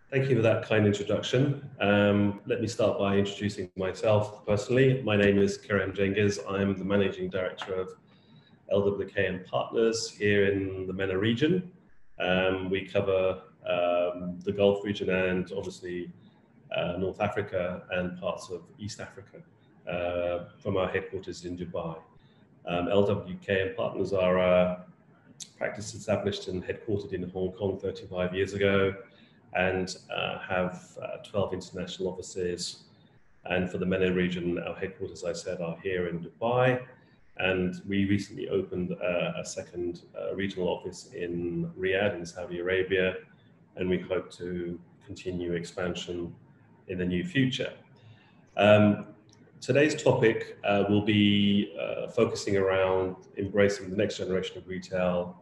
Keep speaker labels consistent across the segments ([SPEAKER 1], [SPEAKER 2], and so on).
[SPEAKER 1] Thank you for that kind introduction. Let me start by introducing myself personally. My name is Kerem Cengiz. I'm the Managing Director of LWK and Partners here in the MENA region. We cover the Gulf region and obviously North Africa and parts of East Africa from our headquarters in Dubai. LWK and Partners are a practice established and headquartered in Hong Kong 35 years ago, and have 12 international offices. And for the MENA region, our headquarters, as I said, are here in Dubai. And we recently opened a second regional office in Riyadh in Saudi Arabia, and we hope to continue expansion in the near future. Today's topic will be focusing around embracing the next generation of retail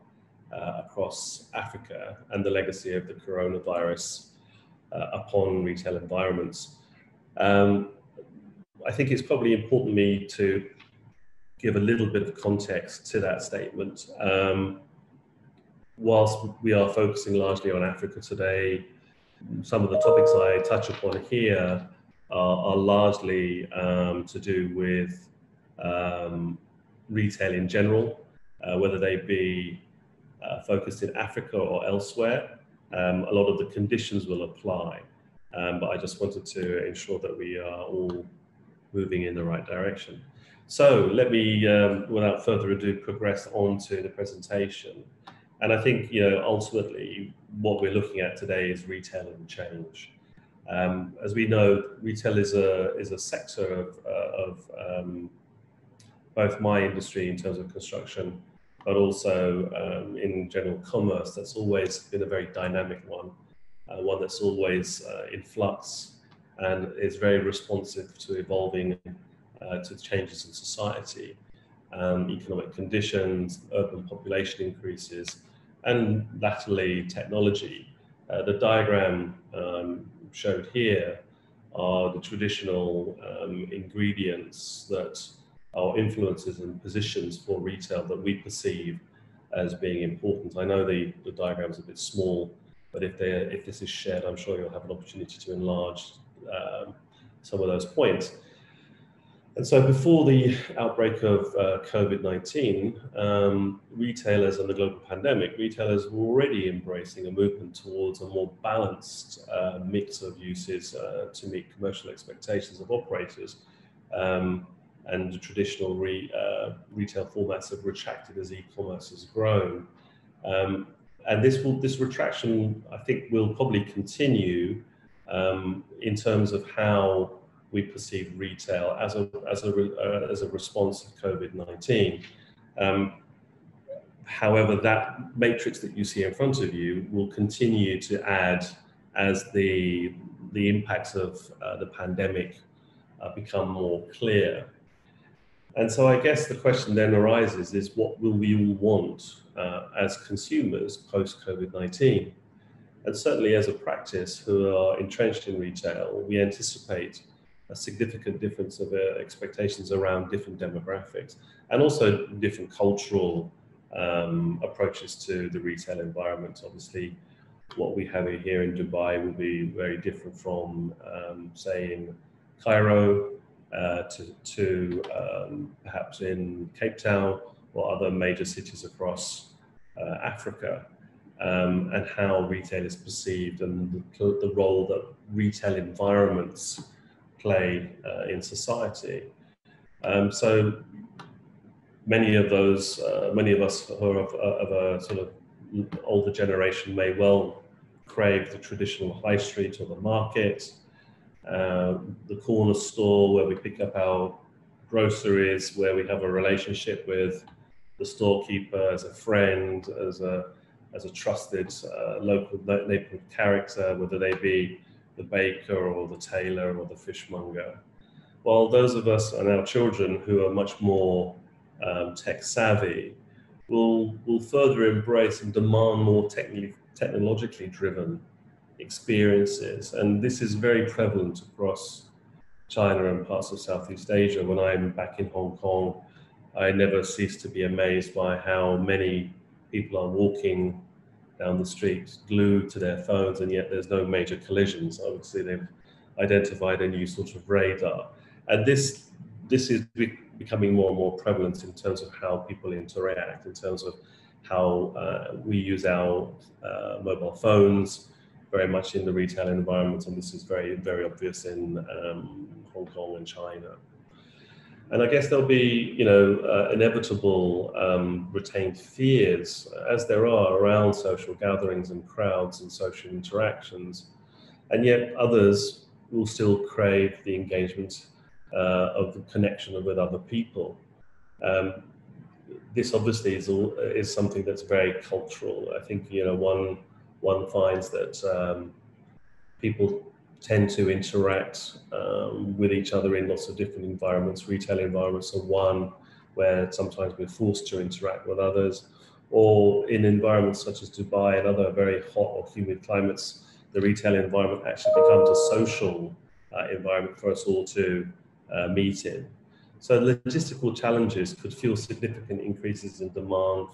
[SPEAKER 1] across Africa and the legacy of the coronavirus upon retail environments. I think it's probably important for me to give a little bit of context to that statement. Whilst we are focusing largely on Africa today, some of the topics I touch upon here are largely to do with retail in general, whether they be focused in Africa or elsewhere. A lot of the conditions will apply, but I just wanted to ensure that we are all moving in the right direction. So let me, without further ado, progress on to the presentation. And I think, ultimately, what we're looking at today is retail and change. As we know, retail is a sector of both my industry in terms of construction, but also in general commerce, that's always been a very dynamic one that's always in flux and is very responsive to evolving to changes in society, economic conditions, urban population increases, and latterly technology. The diagram showed here are the traditional ingredients that are influences and positions for retail that we perceive as being important. I know the diagram is a bit small, but if this is shared, I'm sure you'll have an opportunity to enlarge some of those points. And so before the outbreak of COVID-19, retailers and the global pandemic, retailers were already embracing a movement towards a more balanced mix of uses to meet commercial expectations of operators. And the traditional retail formats have retracted as e-commerce has grown. And this retraction, I think, will probably continue in terms of how we perceive retail as a response to COVID-19. However, that matrix that you see in front of you will continue to add as the impacts of the pandemic become more clear. And so I guess the question then arises is, what will we all want as consumers post-COVID-19? And certainly as a practice who are entrenched in retail, we anticipate a significant difference of expectations around different demographics and also different cultural approaches to the retail environment. Obviously, what we have here in Dubai will be very different from, say, in Cairo, to perhaps in Cape Town or other major cities across Africa, and how retail is perceived and the role that retail environments play in society. So many of us who are of a sort of older generation may well crave the traditional high street or the market, the corner store where we pick up our groceries, where we have a relationship with the storekeeper as a friend, as a trusted local neighborhood character, whether they be the baker or the tailor or the fishmonger. While those of us and our children who are much more tech savvy will further embrace and demand more technologically driven experiences. And this is very prevalent across China and parts of Southeast Asia. When I'm back in Hong Kong, I never cease to be amazed by how many people are walking down the street, glued to their phones, and yet there's no major collisions. Obviously, they've identified a new sort of radar, and this is becoming more and more prevalent in terms of how people interact, in terms of how we use our mobile phones very much in the retail environment, and this is very, very obvious in Hong Kong and China. And I guess there'll be, inevitable retained fears, as there are around social gatherings and crowds and social interactions, and yet others will still crave the engagement of the connection with other people. This obviously is something that's very cultural. I think one finds that people tend to interact with each other in lots of different environments. Retail environments are one where sometimes we're forced to interact with others, or in environments such as Dubai and other very hot or humid climates, the retail environment actually becomes a social environment for us all to meet in. So logistical challenges could fuel significant increases in demand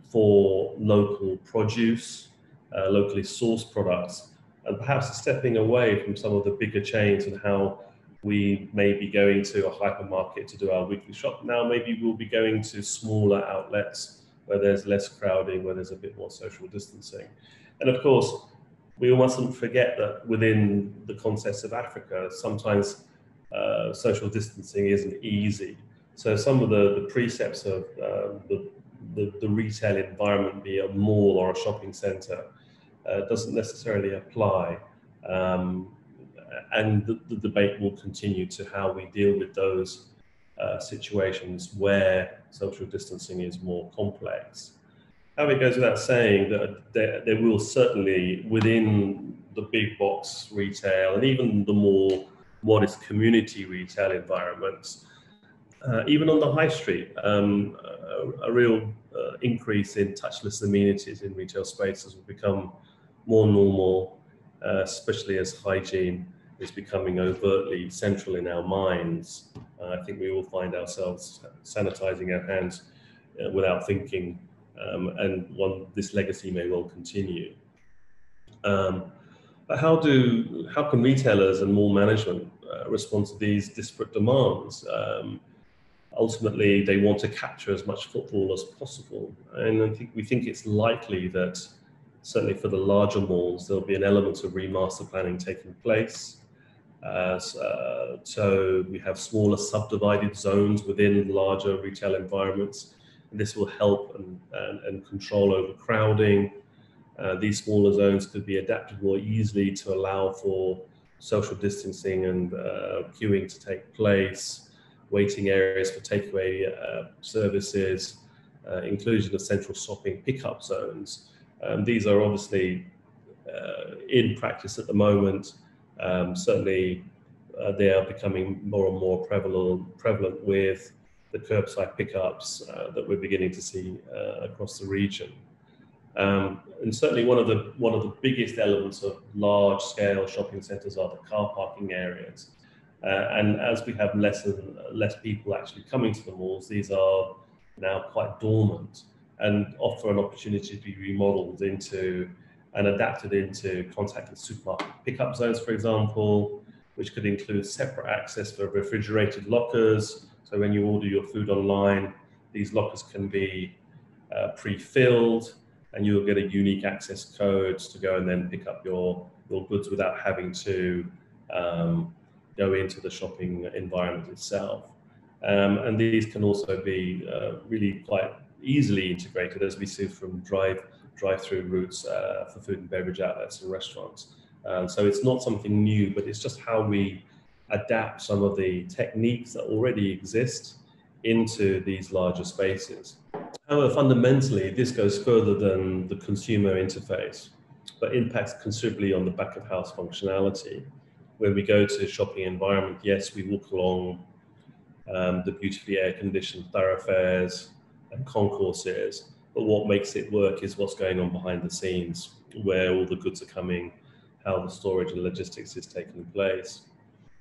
[SPEAKER 1] for local produce, locally sourced products, and perhaps stepping away from some of the bigger chains and how we may be going to a hypermarket to do our weekly shop. Now maybe we'll be going to smaller outlets where there's less crowding, where there's a bit more social distancing. And of course, we mustn't forget that within the context of Africa, sometimes social distancing isn't easy. So some of the precepts of the retail environment, be it a mall or a shopping center, doesn't necessarily apply. And the debate will continue to how we deal with those situations where social distancing is more complex. However, it goes without saying that there will certainly, within the big box retail and even the more modest community retail environments, even on the high street, a real increase in touchless amenities in retail spaces will become more normal, especially as hygiene is becoming overtly central in our minds. I think we will find ourselves sanitizing our hands without thinking, and this legacy may well continue. But how can retailers and mall management respond to these disparate demands? Ultimately, they want to capture as much footfall as possible, and we think it's likely that certainly for the larger malls, there'll be an element of remaster planning taking place. So we have smaller subdivided zones within larger retail environments, and this will help and control overcrowding. These smaller zones could be adapted more easily to allow for social distancing and queuing to take place, waiting areas for takeaway services, inclusion of central shopping pickup zones. These are obviously in practice at the moment. Certainly, they are becoming more and more prevalent with the curbside pickups that we're beginning to see across the region. And certainly, one of the biggest elements of large-scale shopping centres are the car parking areas. And as we have less people actually coming to the malls, these are now quite dormant and offer an opportunity to be remodeled into and adapted into contactless supermarket pickup zones, for example, which could include separate access for refrigerated lockers. So when you order your food online, these lockers can be pre-filled, and you'll get a unique access code to go and then pick up your goods without having to go into the shopping environment itself. And these can also be really quite easily integrated, as we see from drive-through routes for food and beverage outlets and restaurants. So it's not something new, but it's just how we adapt some of the techniques that already exist into these larger spaces. However, fundamentally, this goes further than the consumer interface, but impacts considerably on the back-of-house functionality. When we go to a shopping environment, yes, we walk along the beautifully air-conditioned thoroughfares and concourses, but what makes it work is what's going on behind the scenes, where all the goods are coming, how the storage and logistics is taking place.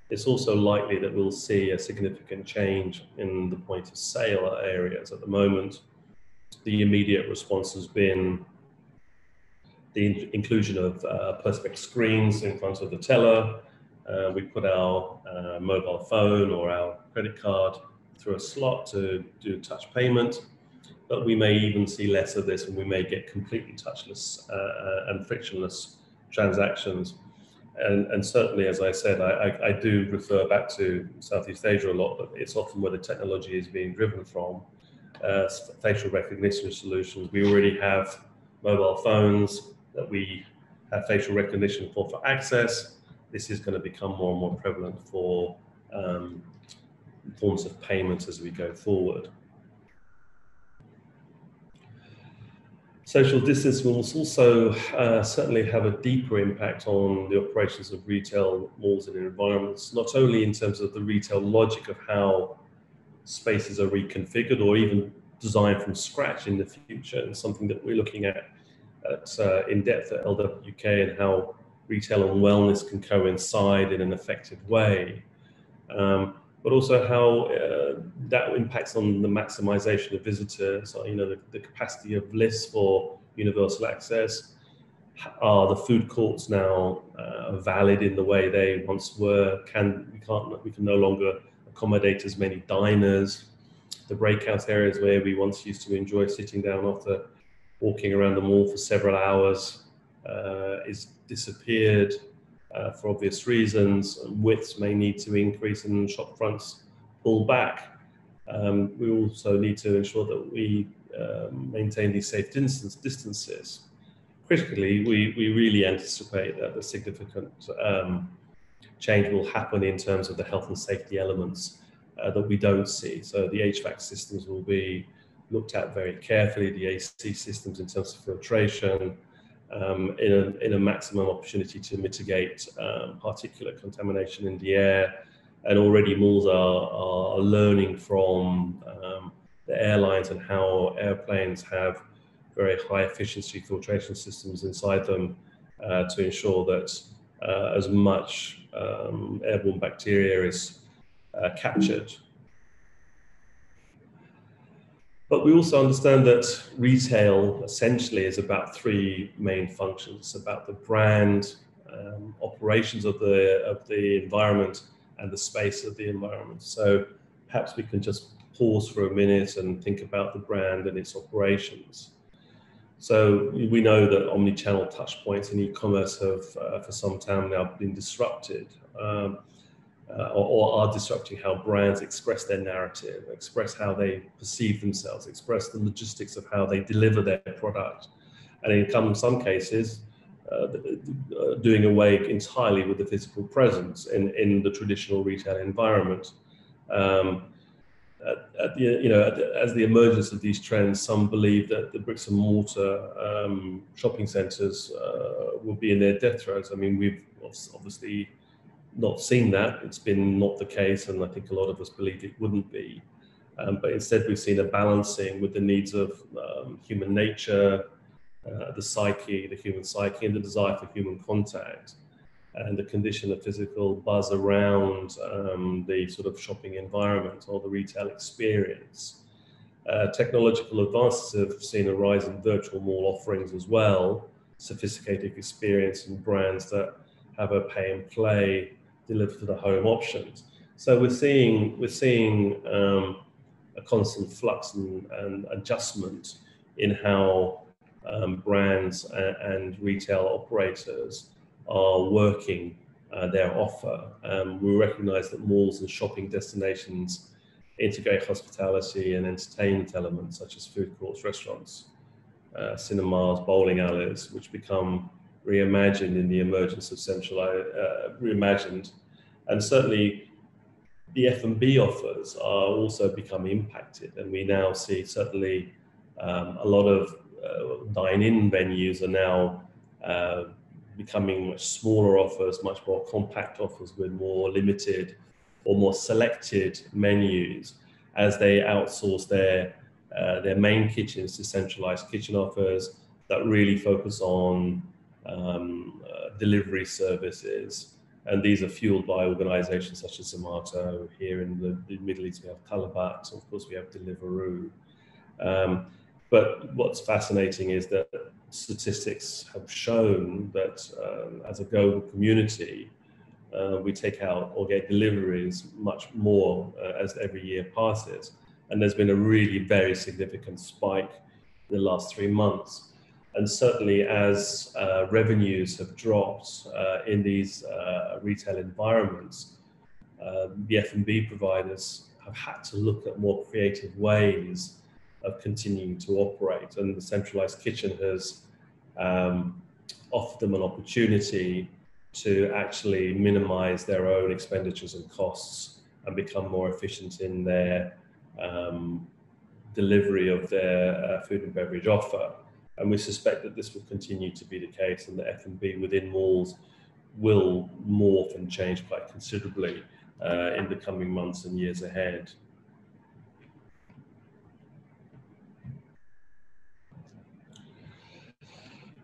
[SPEAKER 1] It's also likely that we'll see a significant change in the point of sale areas. At the moment, the immediate response has been the inclusion of perspex screens in front of the teller. We put our mobile phone or our credit card through a slot to do touch payment, but we may even see less of this, and we may get completely touchless and frictionless transactions. And certainly, as I said, I do refer back to Southeast Asia a lot, but it's often where the technology is being driven from. Facial recognition solutions. We already have mobile phones that we have facial recognition for access. This is going to become more and more prevalent for forms of payment as we go forward. Social distance will also certainly have a deeper impact on the operations of retail malls and environments, not only in terms of the retail logic of how spaces are reconfigured or even designed from scratch in the future, and something that we're looking at in depth at LWK, and how retail and wellness can coincide in an effective way, but also how that impacts on the maximization of visitors, or, the capacity of lifts for universal access. Are the food courts now valid in the way they once were? We can no longer accommodate as many diners. The breakout areas where we once used to enjoy sitting down after walking around the mall for several hours is disappeared for obvious reasons. Widths may need to increase and shop fronts pull back. We also need to ensure that we maintain these safe distances. Critically, we really anticipate that a significant change will happen in terms of the health and safety elements that we don't see. So the HVAC systems will be looked at very carefully, the AC systems in terms of filtration, in a maximum opportunity to mitigate particulate contamination in the air. And already malls are learning from the airlines and how airplanes have very high efficiency filtration systems inside them to ensure that as much airborne bacteria is captured. But we also understand that retail essentially is about three main functions. It's about the brand, operations of the environment, and the space of the environment. So perhaps we can just pause for a minute and think about the brand and its operations. So we know that omni-channel touchpoints in e-commerce have for some time now been disrupted, or are disrupting how brands express their narrative, express how they perceive themselves, express the logistics of how they deliver their product, and in some cases, doing away entirely with the physical presence in the traditional retail environment. As the emergence of these trends, some believe that the bricks and mortar shopping centres will be in their death throes. I mean, we've obviously not seen that. It's been not the case, and I think a lot of us believed it wouldn't be. But instead, we've seen a balancing with the needs of human nature, the human psyche, and the desire for human contact, and the condition of physical buzz around the sort of shopping environment or the retail experience. Technological advances have seen a rise in virtual mall offerings as well, sophisticated experience and brands that have a pay and play delivered to the home options. So we're seeing a constant flux and adjustment in how brands and retail operators are working their offer. We recognize that malls and shopping destinations integrate hospitality and entertainment elements such as food courts, restaurants, cinemas, bowling alleys, which become reimagined in the emergence of reimagined. And certainly the F&B offers are also becoming impacted, and we now see certainly a lot of dine-in venues are now becoming much smaller offers, much more compact offers with more limited or more selected menus as they outsource their main kitchens to centralized kitchen offers that really focus on delivery services. And these are fueled by organizations such as Zomato. Here in the Middle East, we have Talabat. Of course, we have Deliveroo. But what's fascinating is that statistics have shown that as a global community, we take out or get deliveries much more as every year passes. And there's been a really very significant spike in the last 3 months. And certainly as revenues have dropped in these retail environments, the F&B providers have had to look at more creative ways of continuing to operate. And the centralized kitchen has offered them an opportunity to actually minimize their own expenditures and costs and become more efficient in their delivery of their food and beverage offer. And we suspect that this will continue to be the case, and the F&B within malls will morph and change quite considerably in the coming months and years ahead.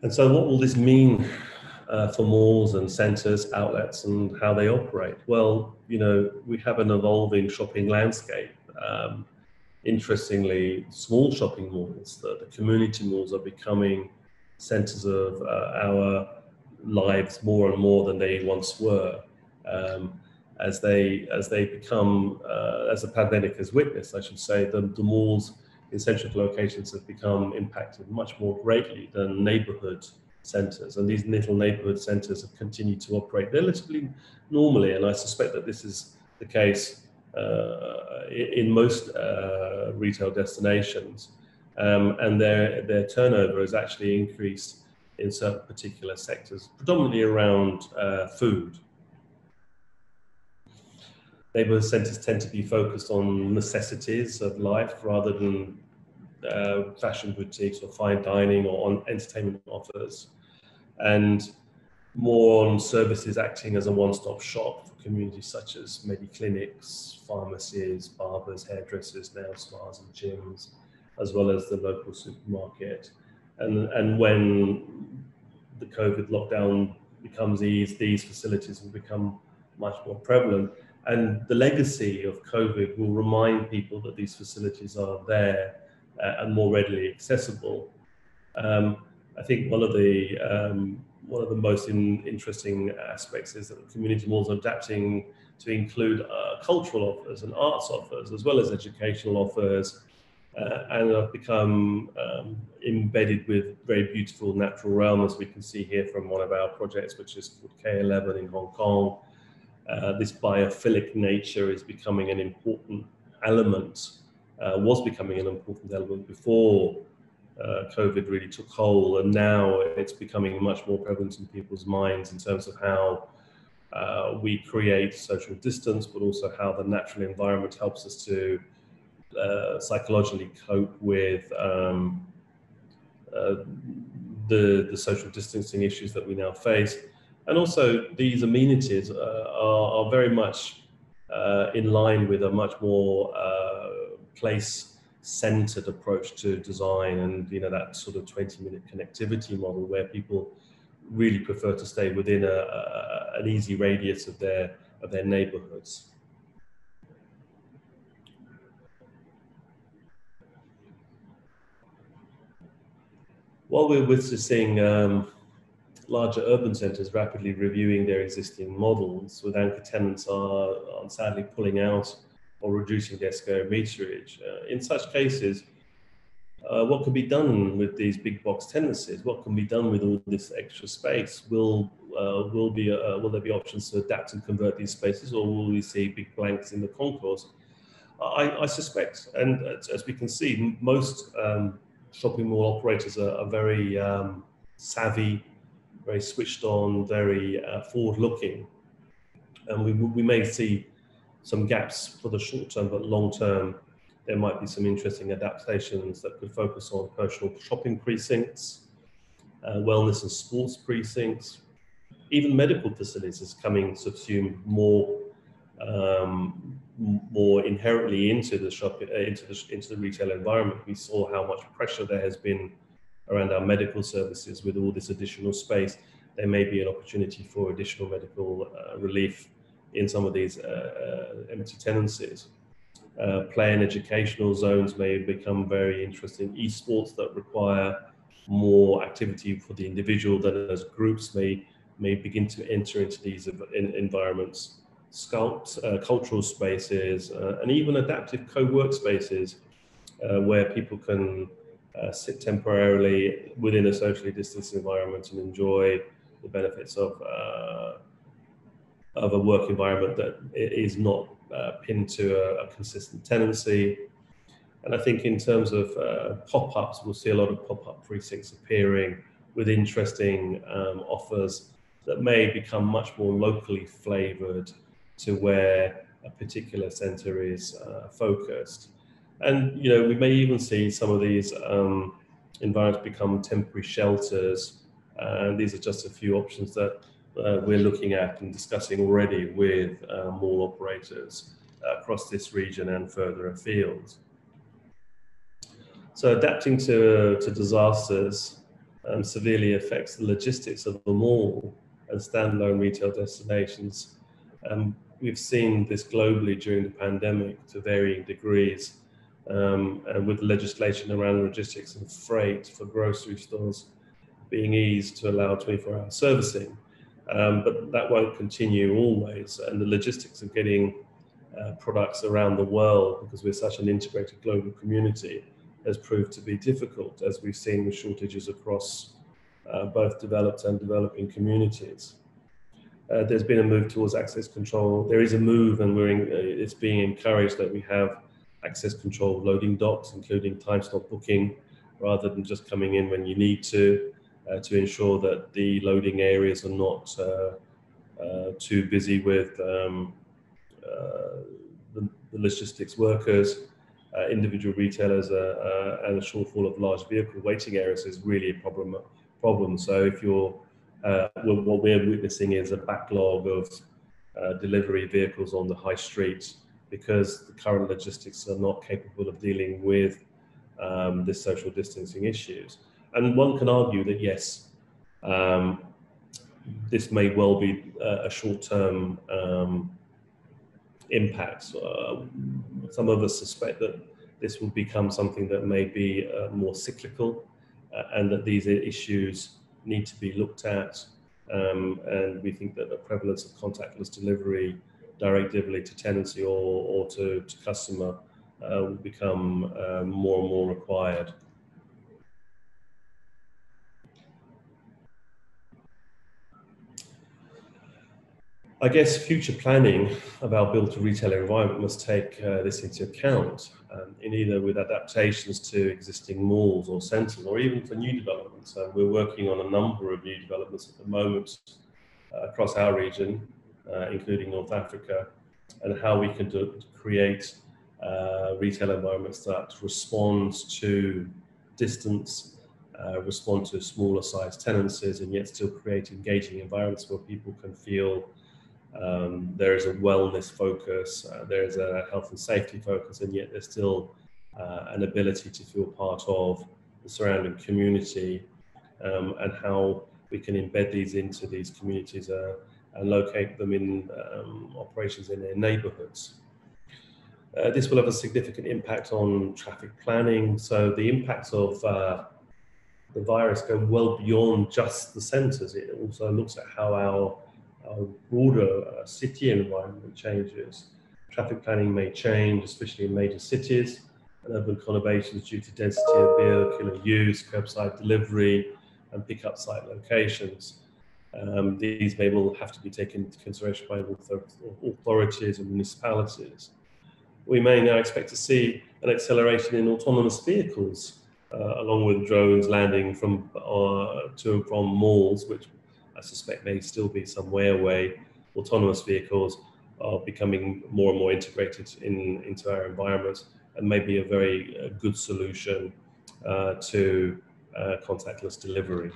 [SPEAKER 1] And so what will this mean for malls and centres, outlets, and how they operate? Well, you know, we have an evolving shopping landscape. Interestingly, small shopping malls, the community malls, are becoming centres of our lives more and more than they once were. As they become, as the pandemic has witnessed, I should say, the malls in central locations have become impacted much more greatly than neighbourhood centres. And these little neighbourhood centres have continued to operate relatively normally. And I suspect that this is the case in most retail destinations. And their turnover has actually increased in certain particular sectors, predominantly around food. Neighbourhood centres tend to be focused on necessities of life rather than fashion boutiques or fine dining or on entertainment offers, and more on services acting as a one-stop shop for communities such as maybe clinics, pharmacies, barbers, hairdressers, nail spas and gyms, as well as the local supermarket. And when the COVID lockdown becomes eased, these facilities will become much more prevalent. And the legacy of COVID will remind people that these facilities are there and more readily accessible. I think one of the most interesting aspects is that the community malls are adapting to include cultural offers and arts offers, as well as educational offers, and have become embedded with very beautiful natural realm, as we can see here from one of our projects, which is called K11 in Hong Kong. This biophilic nature is becoming an important element, was becoming an important element before COVID really took hold, and now it's becoming much more prevalent in people's minds in terms of how we create social distance, but also how the natural environment helps us to psychologically cope with the social distancing issues that we now face. And also these amenities are very much in line with a much more place-centered approach to design, and you know, that sort of 20-minute connectivity model where people really prefer to stay within an easy radius of their neighborhoods. While we're witnessing larger urban centres rapidly reviewing their existing models, with anchor tenants are sadly pulling out or reducing their square meterage. In such cases, what can be done with these big box tenancies? What can be done with all this extra space? Will there be options to adapt and convert these spaces, or will we see big blanks in the concourse? I suspect, and as we can see, most shopping mall operators are very savvy, very switched on, very forward-looking, and we may see some gaps for the short term, but long term, there might be some interesting adaptations that could focus on personal shopping precincts, wellness and sports precincts, even medical facilities coming to subsume more inherently into the retail environment. We saw how much pressure there has been around our medical services with all this additional space. There may be an opportunity for additional medical relief in some of these empty tenancies. Play and educational zones may become very interesting. Esports that require more activity for the individual than as groups may begin to enter into these environments. Cultural spaces, and even adaptive co-work spaces where people can sit temporarily within a socially distanced environment and enjoy the benefits of a work environment that is not pinned to a consistent tenancy. And I think in terms of pop-ups, we'll see a lot of pop-up precincts appearing with interesting offers that may become much more locally flavored to where a particular center is focused. And, you know, we may even see some of these environments become temporary shelters. And these are just a few options that we're looking at and discussing already with mall operators across this region and further afield. So adapting to disasters severely affects the logistics of the mall and standalone retail destinations. We've seen this globally during the pandemic to varying degrees, and with legislation around logistics and freight for grocery stores being eased to allow 24-hour servicing. But that won't continue always, and the logistics of getting products around the world, because we're such an integrated global community, has proved to be difficult, as we've seen with shortages across both developed and developing communities. There's been a move towards access control. There is a move, and it's being encouraged that we have access control loading docks, including time-slot booking, rather than just coming in when you need to ensure that the loading areas are not too busy with the logistics workers, individual retailers, and a shortfall of large vehicle waiting areas is really a problem. So if you're, what we're witnessing is a backlog of delivery vehicles on the high street because the current logistics are not capable of dealing with this social distancing issues. And one can argue that yes, this may well be a short-term impact. Some of us suspect that this will become something that may be more cyclical, and that these issues need to be looked at. And we think that the prevalence of contactless delivery directly to tenancy or to customer will become more and more required. I guess future planning of our build-to-retail environment must take this into account, in either with adaptations to existing malls or centres, or even for new developments. We're working on a number of new developments at the moment across our region, including North Africa, and how we can create retail environments that respond to distance, respond to smaller size tenancies, and yet still create engaging environments where people can feel there is a wellness focus, there is a health and safety focus, and yet there's still an ability to feel part of the surrounding community, and how we can embed these into these communities and locate them in operations in their neighbourhoods. This will have a significant impact on traffic planning. So the impacts of the virus go well beyond just the centres. It also looks at how our broader city environment changes. Traffic planning may change, especially in major cities and urban conurbations, due to density of vehicular use, curbside delivery, and pick-up site locations. These may well have to be taken into consideration by authorities and municipalities. We may now expect to see an acceleration in autonomous vehicles, along with drones landing from to and from malls, which I suspect may still be some way away. Autonomous vehicles are becoming more and more integrated into our environments, and may be a very good solution to contactless delivery,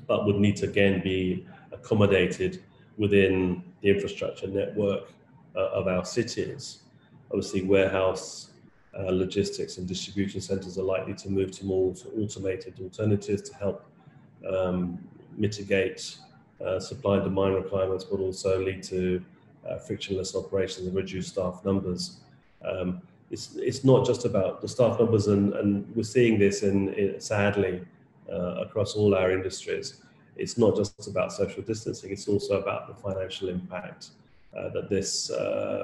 [SPEAKER 1] but would need to again be accommodated within the infrastructure network of our cities. Obviously, warehouse, logistics and distribution centres are likely to move to more automated alternatives to help mitigate supply and demand requirements, but also lead to frictionless operations and reduced staff numbers. It's not just about the staff numbers, and we're seeing this sadly across all our industries. It's not just about social distancing, it's also about the financial impact that this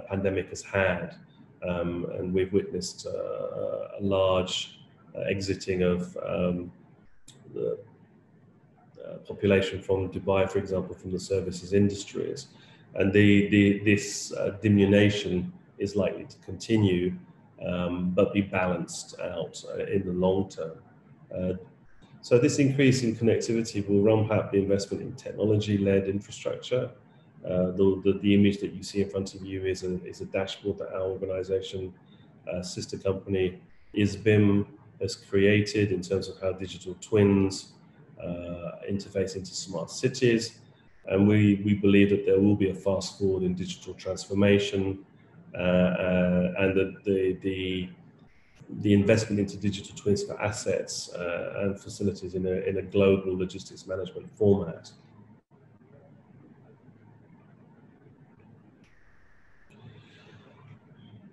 [SPEAKER 1] pandemic has had. And we've witnessed a large exiting of the population from Dubai, for example, from the services industries. And this diminution is likely to continue, but be balanced out in the long term. So this increase in connectivity will ramp up the investment in technology-led infrastructure. The image that you see in front of you is a dashboard that our organization, sister company ISBIM, has created in terms of how digital twins interface into smart cities. And we believe that there will be a fast forward in digital transformation, and that the investment into digital twins for assets and facilities in a global logistics management format.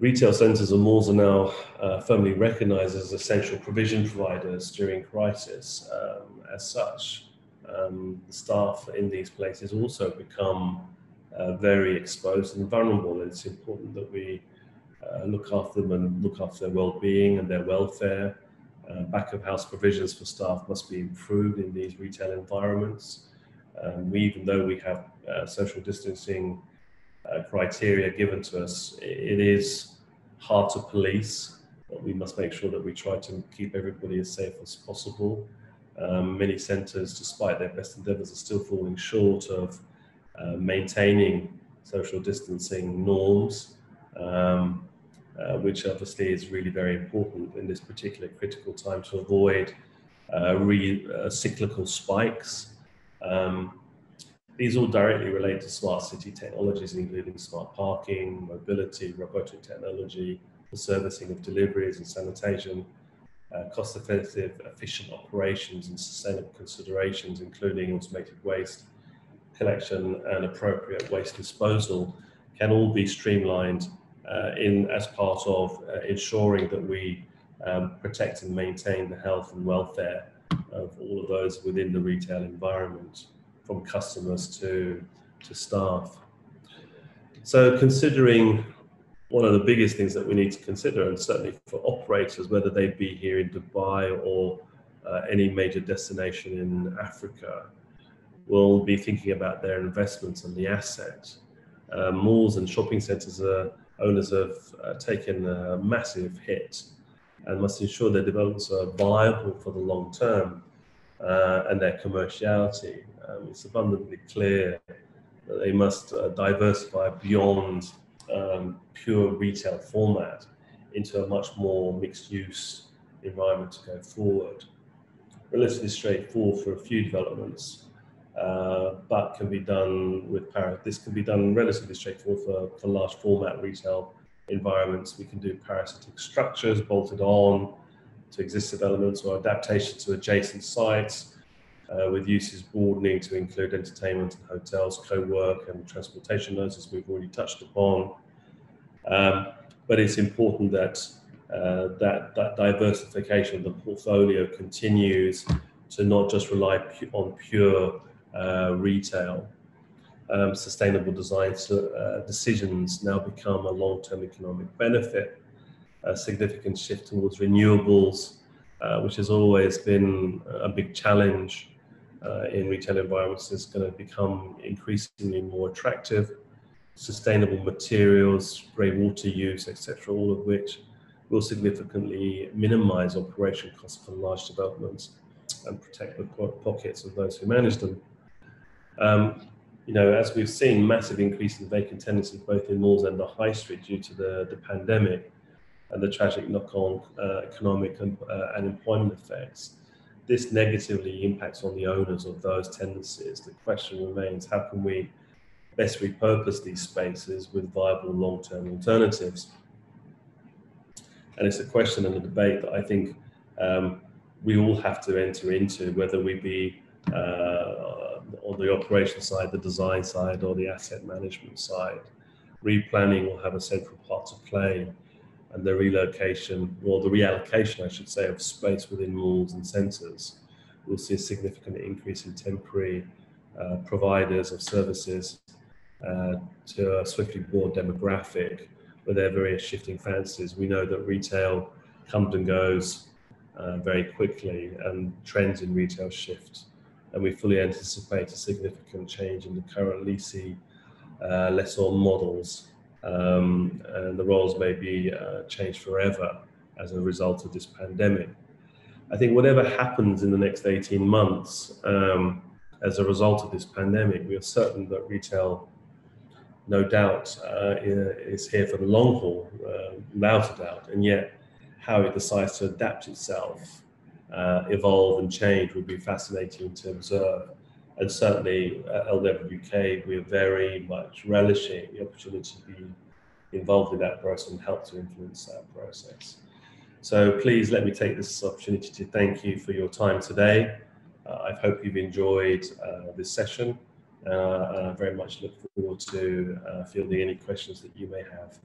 [SPEAKER 1] Retail centres and malls are now firmly recognised as essential provision providers during crisis. As such, the staff in these places also become very exposed and vulnerable. It's important that we look after them and look after their well-being and their welfare. Back-of-house provisions for staff must be improved in these retail environments. Even though we have social distancing criteria given to us, it is hard to police, but we must make sure that we try to keep everybody as safe as possible. Many centres, despite their best endeavours, are still falling short of maintaining social distancing norms, which obviously is really very important in this particular critical time to avoid cyclical spikes. These all directly relate to smart city technologies, including smart parking, mobility, robotic technology, the servicing of deliveries and sanitation, cost-effective, efficient operations and sustainable considerations, including automated waste collection and appropriate waste disposal, can all be streamlined as part of ensuring that we protect and maintain the health and welfare of all of those within the retail environment, from customers to staff. So considering one of the biggest things that we need to consider, and certainly for operators, whether they be here in Dubai or any major destination in Africa, will be thinking about their investments and the asset. Malls and shopping centres owners have taken a massive hit and must ensure their developments are viable for the long term and their commerciality. It's abundantly clear that they must diversify beyond pure retail format into a much more mixed-use environment to go forward. Relatively straightforward for a few developments, but can be done with this can be done relatively straightforward for large format retail environments. We can do parasitic structures bolted on to existing developments or adaptation to adjacent sites, with uses broadening to include entertainment and hotels, co-work and transportation nodes, as we've already touched upon. But it's important that that diversification of the portfolio continues to not just rely on pure retail. Sustainable design decisions now become a long-term economic benefit. A significant shift towards renewables, which has always been a big challenge in retail environments, is going to become increasingly more attractive. Sustainable materials, grey water use, etc., all of which will significantly minimize operation costs for large developments and protect the pockets of those who manage them. As we've seen, massive increase in vacant tenancy both in malls and the high street due to the pandemic and the tragic knock-on economic and employment effects. This negatively impacts on the owners of those tenancies. The question remains, how can we best repurpose these spaces with viable long-term alternatives? And it's a question and a debate that I think we all have to enter into, whether we be on the operation side, the design side, or the asset management side. replanning will have a central part to play, and the relocation, or the reallocation, I should say, of space within malls and centres. We'll see a significant increase in temporary providers of services to a swiftly broad demographic with their various shifting fancies. We know that retail comes and goes very quickly, and trends in retail shift. And we fully anticipate a significant change in the current leasing lessor models, and the roles may be changed forever as a result of this pandemic. I think whatever happens in the next 18 months as a result of this pandemic, we are certain that retail, no doubt, is here for the long haul, without a doubt, and yet how it decides to adapt itself, evolve and change would be fascinating to observe. And certainly at LWK, we are very much relishing the opportunity to be involved in that process and help to influence that process. So please let me take this opportunity to thank you for your time today. I hope you've enjoyed this session. And I very much look forward to fielding any questions that you may have.